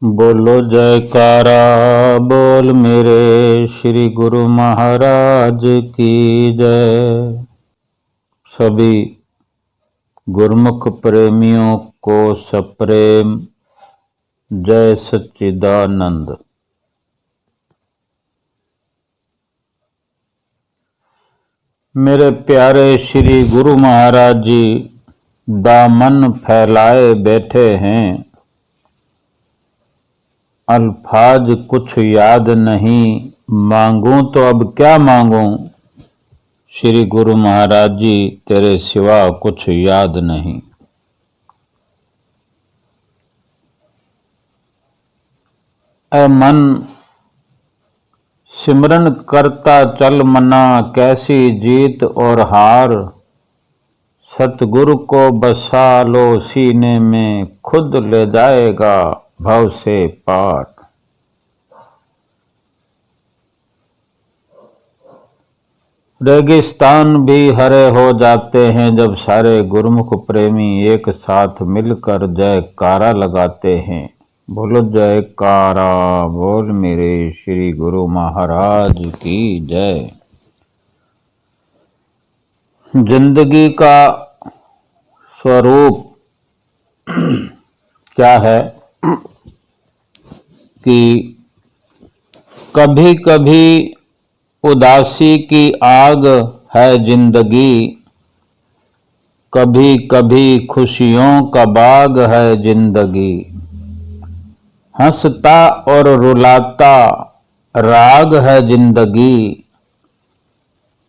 बोलो जयकारा बोल मेरे श्री गुरु महाराज की जय। सभी गुरुमुख प्रेमियों को सप्रेम जय सच्चिदानंद। मेरे प्यारे श्री गुरु महाराज जी दामन फैलाए बैठे हैं, अल्फाज कुछ याद नहीं, मांगूं तो अब क्या मांगूं। श्री गुरु महाराज जी तेरे सिवा कुछ याद नहीं। ऐ मन सिमरन करता चल मना, कैसी जीत और हार। सतगुरु को बसा लो सीने में, खुद ले जाएगा भव से पार। रेगिस्तान भी हरे हो जाते हैं जब सारे गुरुमुख प्रेमी एक साथ मिलकर जयकारा लगाते हैं। बोलो जयकारा बोल मेरे श्री गुरु महाराज की जय। जिंदगी का स्वरूप क्या है कि कभी कभी उदासी की आग है जिंदगी, कभी कभी खुशियों का बाग है जिंदगी। हंसता और रुलाता राग है जिंदगी,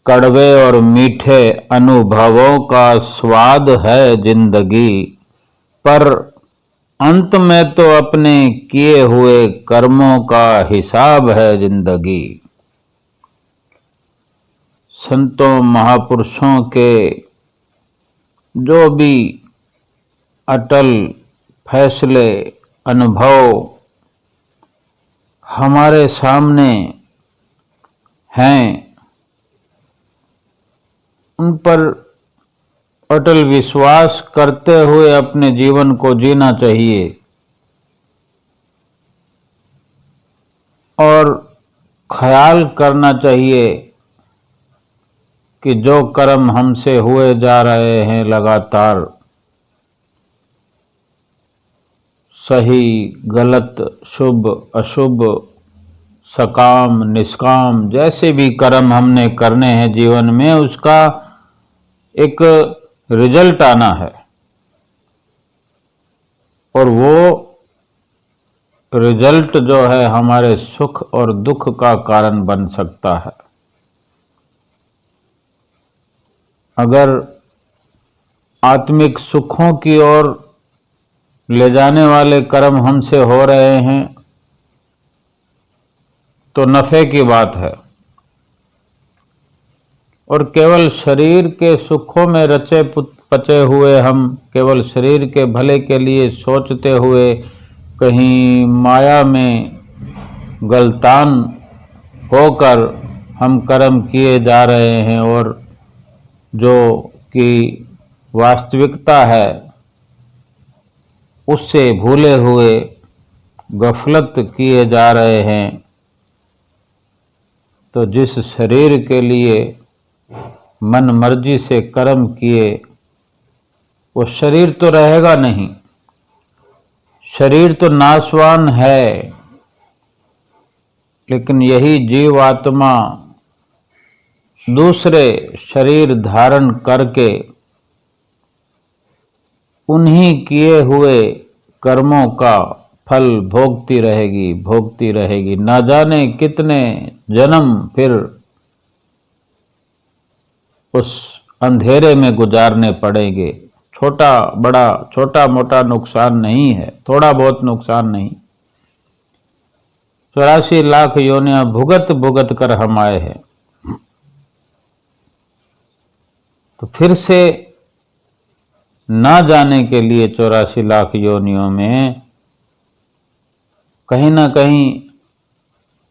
कड़वे और मीठे अनुभवों का स्वाद है जिंदगी। पर अंत में तो अपने किए हुए कर्मों का हिसाब है जिंदगी। संतों महापुरुषों के जो भी अटल फैसले अनुभव हमारे सामने हैं, उन पर अटल विश्वास करते हुए अपने जीवन को जीना चाहिए और ख्याल करना चाहिए कि जो कर्म हमसे हुए जा रहे हैं लगातार, सही गलत शुभ अशुभ सकाम निष्काम जैसे भी कर्म हमने करने हैं जीवन में, उसका एक रिजल्ट आना है और वो रिजल्ट जो है हमारे सुख और दुख का कारण बन सकता है। अगर आत्मिक सुखों की ओर ले जाने वाले कर्म हमसे हो रहे हैं तो नफे की बात है, और केवल शरीर के सुखों में रचे पचे हुए हम केवल शरीर के भले के लिए सोचते हुए कहीं माया में गलतान होकर हम कर्म किए जा रहे हैं और जो कि वास्तविकता है उससे भूले हुए गफलत किए जा रहे हैं। तो जिस शरीर के लिए मन मर्जी से कर्म किए वो शरीर तो रहेगा नहीं, शरीर तो नाशवान है, लेकिन यही जीवात्मा दूसरे शरीर धारण करके उन्हीं किए हुए कर्मों का फल भोगती रहेगी। ना जाने कितने जन्म फिर उस अंधेरे में गुजारने पड़ेंगे। छोटा मोटा नुकसान नहीं है, थोड़ा बहुत नुकसान नहीं। 84 लाख योनियां भुगत कर हम आए हैं, तो फिर से ना जाने के लिए 84 लाख योनियों में कहीं ना कहीं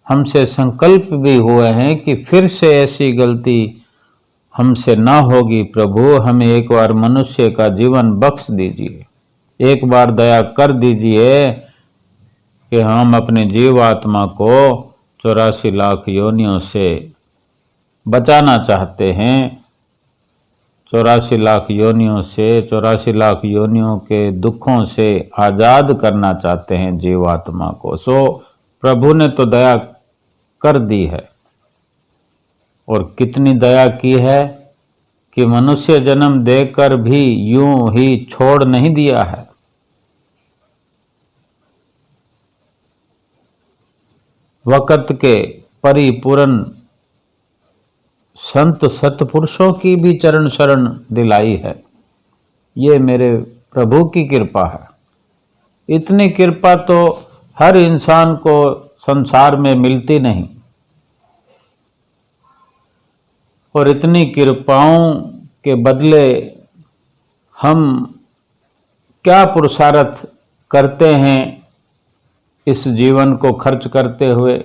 हमसे संकल्प भी हुए हैं कि फिर से ऐसी गलती हमसे ना होगी। प्रभु हमें एक बार मनुष्य का जीवन बख्श दीजिए, एक बार दया कर दीजिए कि हम अपने जीवात्मा को 84 लाख योनियों से बचाना चाहते हैं, 84 लाख योनियों से, 84 लाख योनियों के दुखों से आजाद करना चाहते हैं जीवात्मा को। सो प्रभु ने तो दया कर दी है, और कितनी दया की है कि मनुष्य जन्म देकर भी यूं ही छोड़ नहीं दिया है। वक़्त के परिपूर्ण संत सतपुरुषों की भी चरण शरण दिलाई है। ये मेरे प्रभु की कृपा है। इतनी कृपा तो हर इंसान को संसार में मिलती नहीं, और इतनी कृपाओं के बदले हम क्या पुरुषार्थ करते हैं इस जीवन को खर्च करते हुए,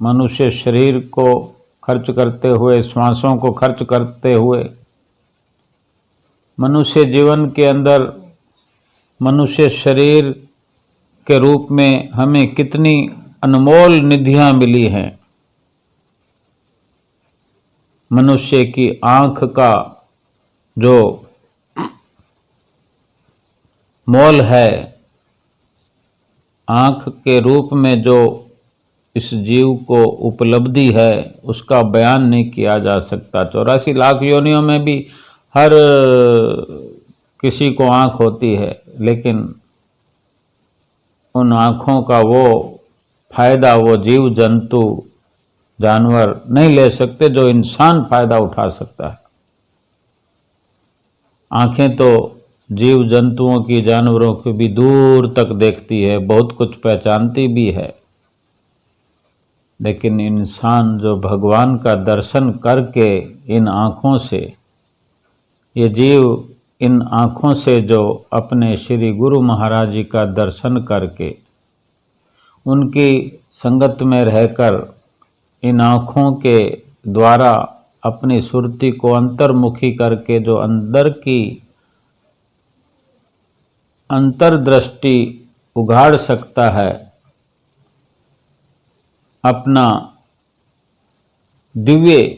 मनुष्य शरीर को खर्च करते हुए, श्वासों को खर्च करते हुए। मनुष्य जीवन के अंदर मनुष्य शरीर के रूप में हमें कितनी अनमोल निधियां मिली हैं। मनुष्य की आंख का जो मोल है, आंख के रूप में जो इस जीव को उपलब्धि है, उसका बयान नहीं किया जा सकता। 84 लाख योनियों में भी हर किसी को आंख होती है, लेकिन उन आंखों का वो फायदा वो जीव जंतु जानवर नहीं ले सकते जो इंसान फायदा उठा सकता है। आंखें तो जीव जंतुओं की, जानवरों की भी दूर तक देखती है, बहुत कुछ पहचानती भी है, लेकिन इंसान जो भगवान का दर्शन करके इन आँखों से, ये जीव इन आँखों से जो अपने श्री गुरु महाराज जी का दर्शन करके उनकी संगत में रहकर इन आँखों के द्वारा अपनी सुरति को अंतर्मुखी करके जो अंदर की अंतर्दृष्टि उघाड़ सकता है, अपना दिव्य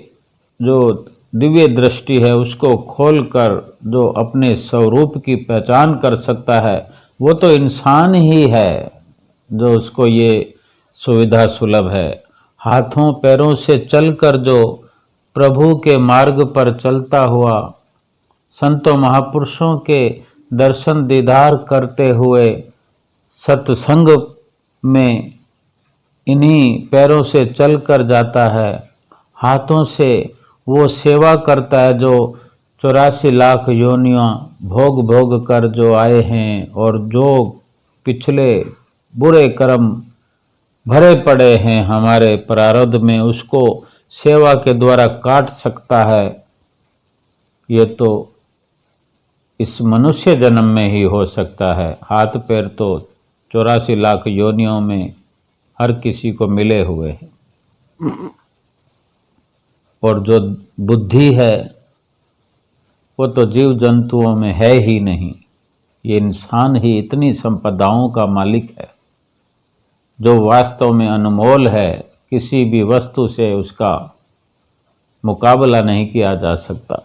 दृष्टि है उसको खोलकर जो अपने स्वरूप की पहचान कर सकता है, वो तो इंसान ही है जो उसको ये सुविधा सुलभ है। हाथों पैरों से चलकर जो प्रभु के मार्ग पर चलता हुआ, संतों महापुरुषों के दर्शन दीदार करते हुए सत्संग में इन्हीं पैरों से चलकर जाता है, हाथों से वो सेवा करता है जो 84 लाख योनियां भोग भोग कर जो आए हैं, और जो पिछले बुरे कर्म भरे पड़े हैं हमारे प्रारब्ध में, उसको सेवा के द्वारा काट सकता है। ये तो इस मनुष्य जन्म में ही हो सकता है। हाथ पैर तो 84 लाख योनियों में हर किसी को मिले हुए हैं, और जो बुद्धि है वो तो जीव जंतुओं में है ही नहीं। ये इंसान ही इतनी संपदाओं का मालिक है जो वास्तव में अनमोल है, किसी भी वस्तु से उसका मुकाबला नहीं किया जा सकता।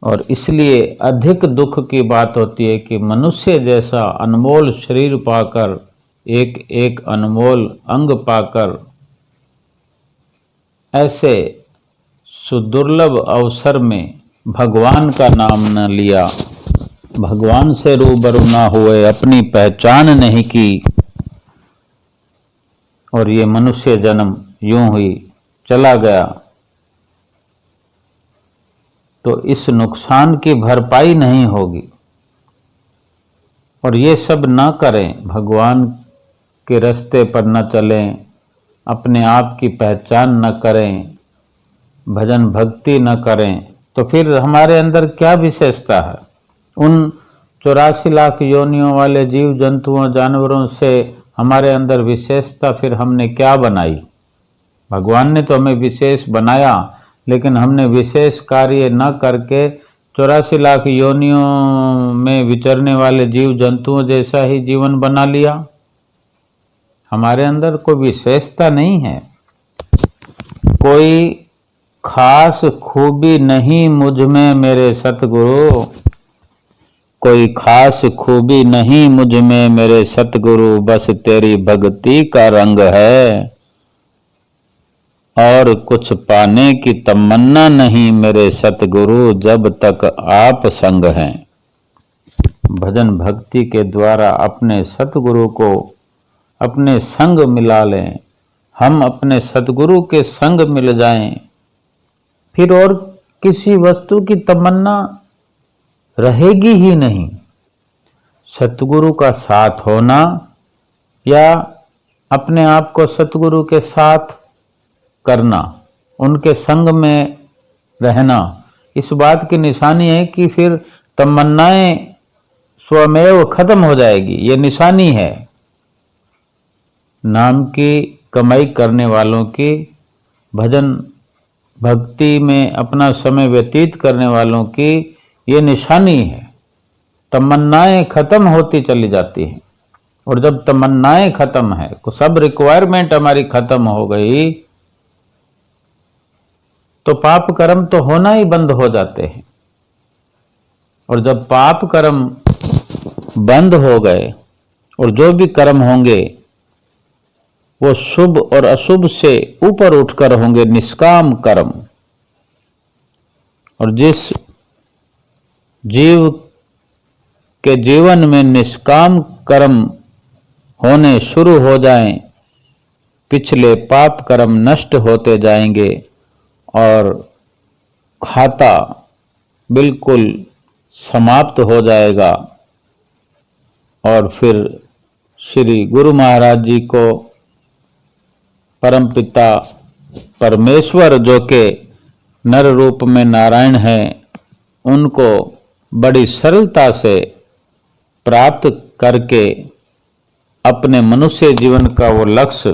और इसलिए अधिक दुख की बात होती है कि मनुष्य जैसा अनमोल शरीर पाकर, एक एक अनमोल अंग पाकर, ऐसे सुदुर्लभ अवसर में भगवान का नाम न लिया, भगवान से रूबरू न हुए, अपनी पहचान नहीं की, और ये मनुष्य जन्म यूं ही चला गया, तो इस नुकसान की भरपाई नहीं होगी। और ये सब न करें, भगवान के रास्ते पर न चलें, अपने आप की पहचान न करें, भजन भक्ति न करें, तो फिर हमारे अंदर क्या विशेषता है? उन 84 लाख योनियों वाले जीव जंतुओं जानवरों से हमारे अंदर विशेषता फिर हमने क्या बनाई? भगवान ने तो हमें विशेष बनाया, लेकिन हमने विशेष कार्य न करके 84 लाख योनियों में विचरने वाले जीव जंतुओं जैसा ही जीवन बना लिया। हमारे अंदर कोई विशेषता नहीं है, कोई खास खूबी नहीं मुझ में मेरे सतगुरु, कोई खास खूबी नहीं मुझ में मेरे सतगुरु, बस तेरी भक्ति का रंग है और कुछ पाने की तमन्ना नहीं मेरे सतगुरु, जब तक आप संग हैं। भजन भक्ति के द्वारा अपने सतगुरु को अपने संग मिला लें, हम अपने सतगुरु के संग मिल जाएं, फिर और किसी वस्तु की तमन्ना रहेगी ही नहीं। सतगुरु का साथ होना या अपने आप को सतगुरु के साथ करना, उनके संग में रहना, इस बात की निशानी है कि फिर तमन्नाएं स्वमेव खत्म हो जाएगी। ये निशानी है नाम की कमाई करने वालों की, भजन भक्ति में अपना समय व्यतीत करने वालों की ये निशानी है। तमन्नाएं खत्म होती चली जाती हैं, और जब तमन्नाएं खत्म है, सब रिक्वायरमेंट हमारी खत्म हो गई, तो पाप कर्म तो होना ही बंद हो जाते हैं। और जब पाप कर्म बंद हो गए और जो भी कर्म होंगे वो शुभ और अशुभ से ऊपर उठकर होंगे, निष्काम कर्म। और जिस जीव के जीवन में निष्काम कर्म होने शुरू हो जाएं, पिछले पाप कर्म नष्ट होते जाएंगे और खाता बिल्कुल समाप्त हो जाएगा। और फिर श्री गुरु महाराज जी को परमपिता परमेश्वर, जो के नर रूप में नारायण हैं, उनको बड़ी सरलता से प्राप्त करके अपने मनुष्य जीवन का वो लक्ष्य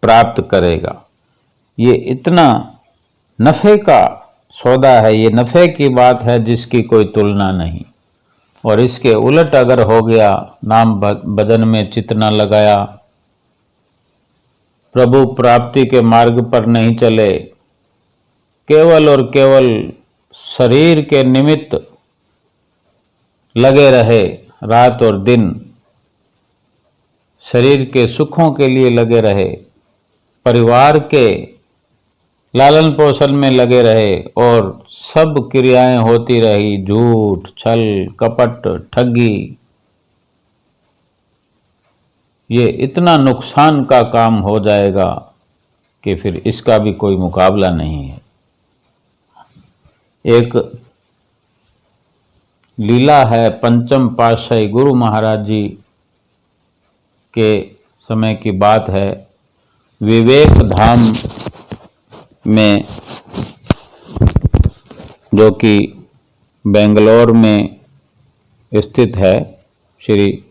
प्राप्त करेगा। ये इतना नफे का सौदा है, ये नफे की बात है जिसकी कोई तुलना नहीं। और इसके उलट अगर हो गया, नाम भजन में चित्त न लगाया, प्रभु प्राप्ति के मार्ग पर नहीं चले, केवल और केवल शरीर के निमित्त लगे रहे, रात और दिन शरीर के सुखों के लिए लगे रहे, परिवार के लालन पोषण में लगे रहे, और सब क्रियाएं होती रही, झूठ, छल, कपट, ठगी, ये इतना नुकसान का काम हो जाएगा कि फिर इसका भी कोई मुकाबला नहीं है। एक लीला है, पंचम पातशाही गुरु महाराज जी के समय की बात है। विवेक धाम में, जो कि बेंगलोर में स्थित है, श्री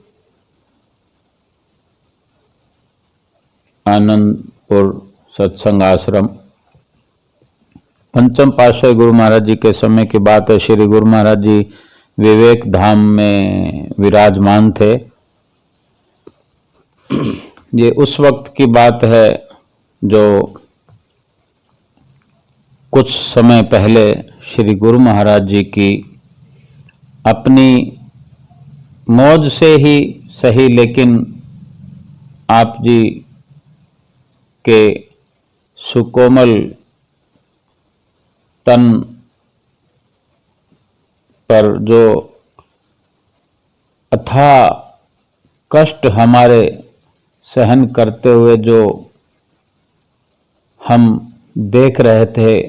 आनंदपुर सत्संग आश्रम, पंचम पातशाही गुरु महाराज जी के समय की बात है। श्री गुरु महाराज जी विवेक धाम में विराजमान थे। ये उस वक्त की बात है जो कुछ समय पहले श्री गुरु महाराज जी की अपनी मौज से ही सही, लेकिन आप जी के सुकोमल तन पर जो अथाह कष्ट हमारे सहन करते हुए जो हम देख रहे थे,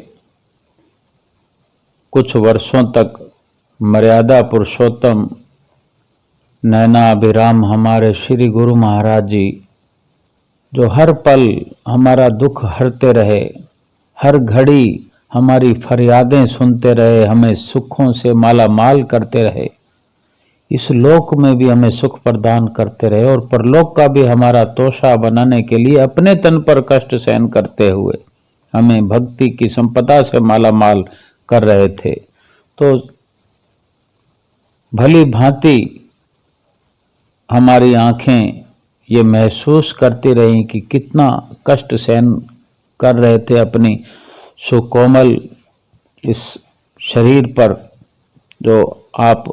कुछ वर्षों तक मर्यादा पुरुषोत्तम नैनाभिराम हमारे श्री गुरु महाराज जी, जो हर पल हमारा दुख हरते रहे, हर घड़ी हमारी फरियादें सुनते रहे, हमें सुखों से माला माल करते रहे, इस लोक में भी हमें सुख प्रदान करते रहे, और परलोक का भी हमारा तोषा बनाने के लिए अपने तन पर कष्ट सहन करते हुए हमें भक्ति की संपदा से माला माल कर रहे थे। तो भली भांति हमारी आंखें ये महसूस करती रही कि कितना कष्ट सहन कर रहे थे अपनी सुकोमल इस शरीर पर, जो आप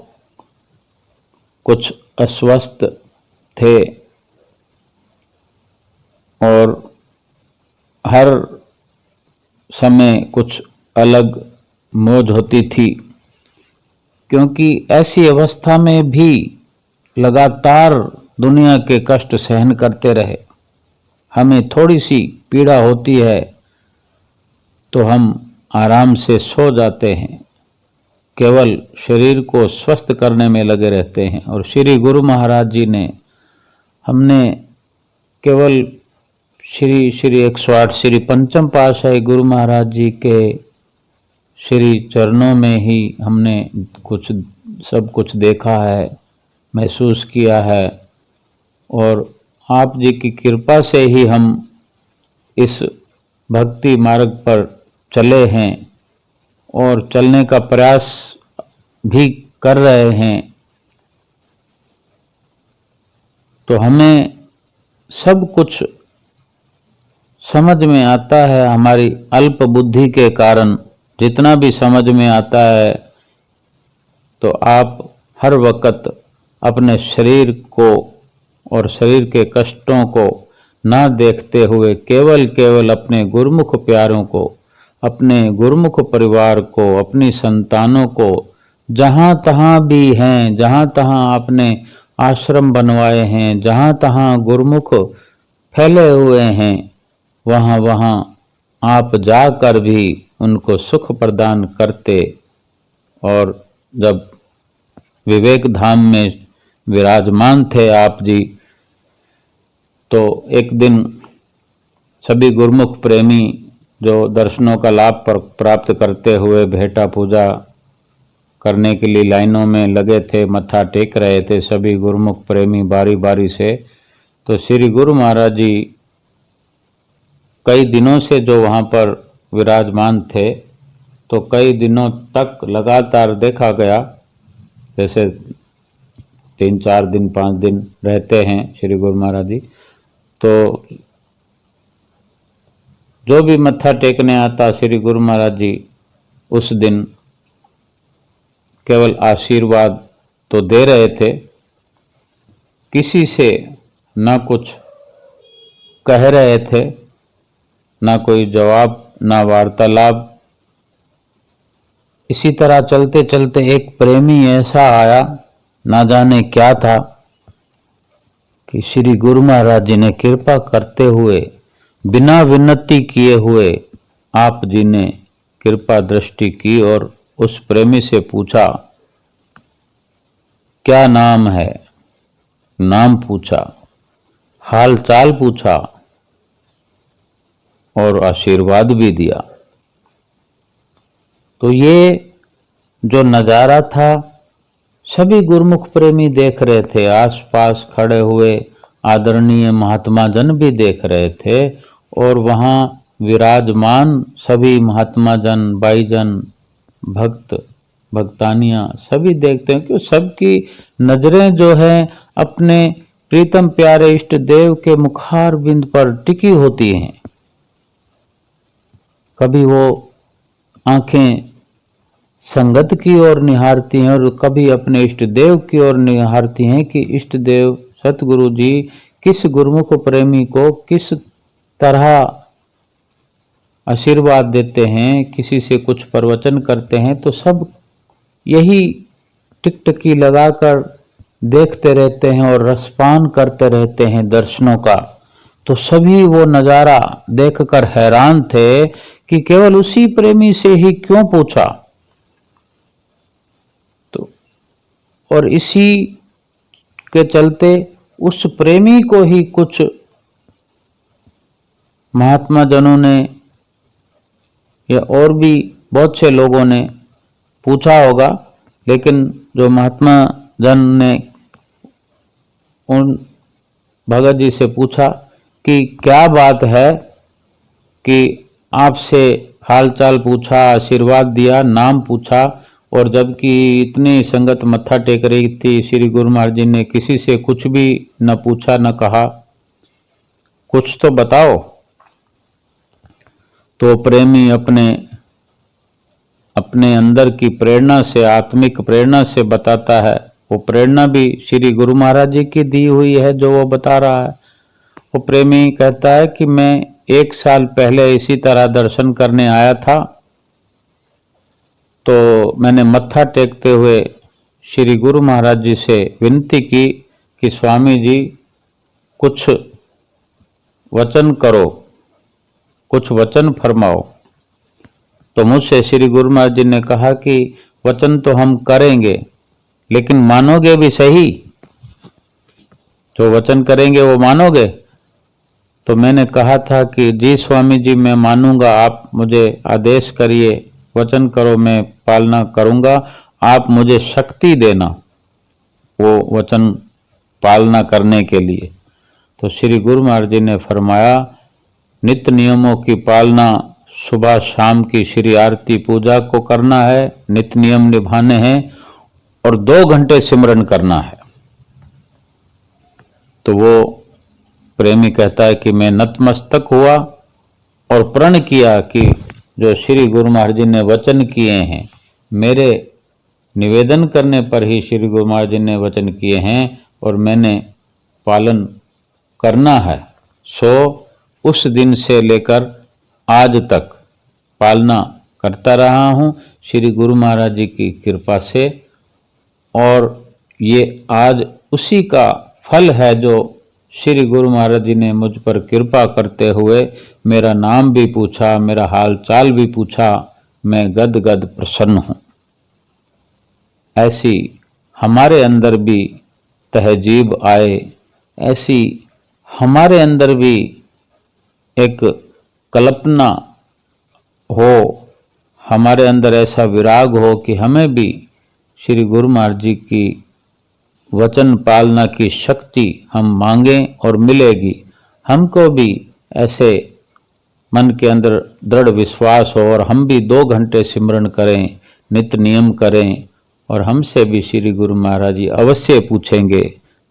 कुछ अस्वस्थ थे और हर समय कुछ अलग मौज होती थी, क्योंकि ऐसी अवस्था में भी लगातार दुनिया के कष्ट सहन करते रहे। हमें थोड़ी सी पीड़ा होती है तो हम आराम से सो जाते हैं, केवल शरीर को स्वस्थ करने में लगे रहते हैं। और श्री गुरु महाराज जी ने हमने केवल श्री 108 श्री पंचम पातशाही गुरु महाराज जी के श्री चरणों में ही हमने सब कुछ देखा है, महसूस किया है, और आप जी की कृपा से ही हम इस भक्ति मार्ग पर चले हैं और चलने का प्रयास भी कर रहे हैं। तो हमें सब कुछ समझ में आता है, हमारी अल्प बुद्धि के कारण जितना भी समझ में आता है, तो आप हर वक्त अपने शरीर को और शरीर के कष्टों को ना देखते हुए केवल अपने गुरुमुख प्यारों को, अपने गुरुमुख परिवार को, अपनी संतानों को, जहाँ तहाँ भी हैं, जहाँ तहाँ आपने आश्रम बनवाए हैं, जहाँ तहाँ गुरुमुख फैले हुए हैं, वहाँ वहाँ आप जाकर भी उनको सुख प्रदान करते। और जब विवेक धाम में विराजमान थे आप जी, तो एक दिन सभी गुरुमुख प्रेमी जो दर्शनों का लाभ प्राप्त करते हुए भेंटा पूजा करने के लिए लाइनों में लगे थे, मत्था टेक रहे थे सभी गुरुमुख प्रेमी बारी बारी से। तो श्री गुरु महाराज जी कई दिनों से जो वहाँ पर विराजमान थे, तो कई दिनों तक लगातार देखा गया, जैसे 3-4 दिन 5 दिन रहते हैं श्री गुरु महाराज जी, तो जो भी मत्था टेकने आता श्री गुरु महाराज जी उस दिन केवल आशीर्वाद तो दे रहे थे, किसी से ना कुछ कह रहे थे, ना कोई जवाब, ना वार्तालाप। इसी तरह चलते चलते एक प्रेमी ऐसा आया, ना जाने क्या था, कि श्री गुरु महाराज जी ने कृपा करते हुए बिना विनती किए हुए आप जी ने कृपा दृष्टि की और उस प्रेमी से पूछा क्या नाम है, नाम पूछा, हाल चाल पूछा और आशीर्वाद भी दिया। तो ये जो नजारा था सभी गुरुमुख प्रेमी देख रहे थे, आसपास खड़े हुए आदरणीय महात्मा जन भी देख रहे थे, और वहां विराजमान सभी महात्मा जन, भाईजन, भक्त, भक्तानियां सभी देखते हैं कि सबकी नजरें जो है अपने प्रीतम प्यारे इष्ट देव के मुखार बिंद पर टिकी होती हैं। कभी वो आंखें संगत की ओर निहारती हैं और कभी अपने इष्ट देव की ओर निहारती हैं कि इष्ट देव सतगुरु जी किस गुरुमुख प्रेमी को किस तरह आशीर्वाद देते हैं, किसी से कुछ प्रवचन करते हैं, तो सब यही टिकटकी लगाकर देखते रहते हैं और रसपान करते रहते हैं दर्शनों का। तो सभी वो नजारा देखकर हैरान थे कि केवल उसी प्रेमी से ही क्यों पूछा। तो और इसी के चलते उस प्रेमी को ही कुछ महात्मा जनों ने या और भी बहुत से लोगों ने पूछा होगा, लेकिन जो महात्मा जन ने उन भगत जी से पूछा कि क्या बात है कि आपसे हालचाल पूछा, आशीर्वाद दिया, नाम पूछा, और जबकि इतनी संगत मत्था टेक रही थी श्री गुरु महाराज जी ने किसी से कुछ भी न पूछा न कहा। कुछ तो बताओ। तो प्रेमी अपने अपने अंदर की प्रेरणा से, आत्मिक प्रेरणा से बताता है। वो प्रेरणा भी श्री गुरु महाराज जी की दी हुई है जो वो बता रहा है। वो प्रेमी कहता है कि मैं 1 साल पहले इसी तरह दर्शन करने आया था, तो मैंने मत्था टेकते हुए श्री गुरु महाराज जी से विनती की कि स्वामी जी कुछ वचन करो, कुछ वचन फरमाओ। तो मुझसे श्री गुरु महाराज जी ने कहा कि वचन तो हम करेंगे, लेकिन मानोगे भी सही? जो वचन करेंगे वो मानोगे? तो मैंने कहा था कि जी स्वामी जी मैं मानूंगा, आप मुझे आदेश करिए, वचन करो, मैं पालना करूंगा, आप मुझे शक्ति देना वो वचन पालना करने के लिए। तो श्री गुरु महाराज जी ने फरमाया, नित्य नियमों की पालना, सुबह शाम की श्री आरती पूजा को करना है, नित्य नियम निभाने हैं और 2 घंटे सिमरन करना है। तो वो प्रेमी कहता है कि मैं नतमस्तक हुआ और प्रण किया कि जो श्री गुरु महाराज जी ने वचन किए हैं, मेरे निवेदन करने पर ही श्री गुरु महाराज जी ने वचन किए हैं और मैंने पालन करना है। सो उस दिन से लेकर आज तक पालना करता रहा हूँ श्री गुरु महाराज जी की कृपा से, और ये आज उसी का फल है जो श्री गुरु महाराज जी ने मुझ पर कृपा करते हुए मेरा नाम भी पूछा, मेरा हाल चाल भी पूछा। मैं गद गद प्रसन्न हूँ। ऐसी हमारे अंदर भी तहजीब आए, ऐसी हमारे अंदर भी एक कल्पना हो, हमारे अंदर ऐसा विराग हो कि हमें भी श्री गुरु महाराज जी की वचन पालना की शक्ति हम मांगें और मिलेगी। हमको भी ऐसे मन के अंदर दृढ़ विश्वास हो और हम भी 2 घंटे सिमरन करें, नित्य नियम करें, और हमसे भी श्री गुरु महाराज जी अवश्य पूछेंगे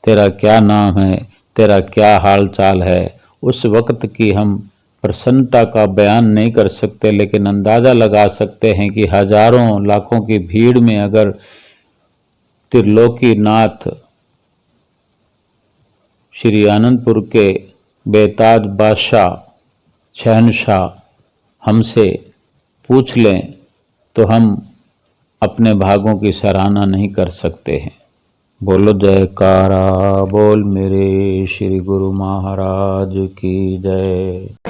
तेरा क्या नाम है, तेरा क्या हाल चाल है। उस वक्त की हम प्रसन्नता का बयान नहीं कर सकते, लेकिन अंदाजा लगा सकते हैं कि हजारों लाखों की भीड़ में अगर त्रिलोकीनाथ श्री आनंदपुर के बेताज बादशाह शहनशाह हमसे पूछ लें तो हम अपने भागों की सराहना नहीं कर सकते हैं। बोलो जयकारा बोल मेरे श्री गुरु महाराज की जय।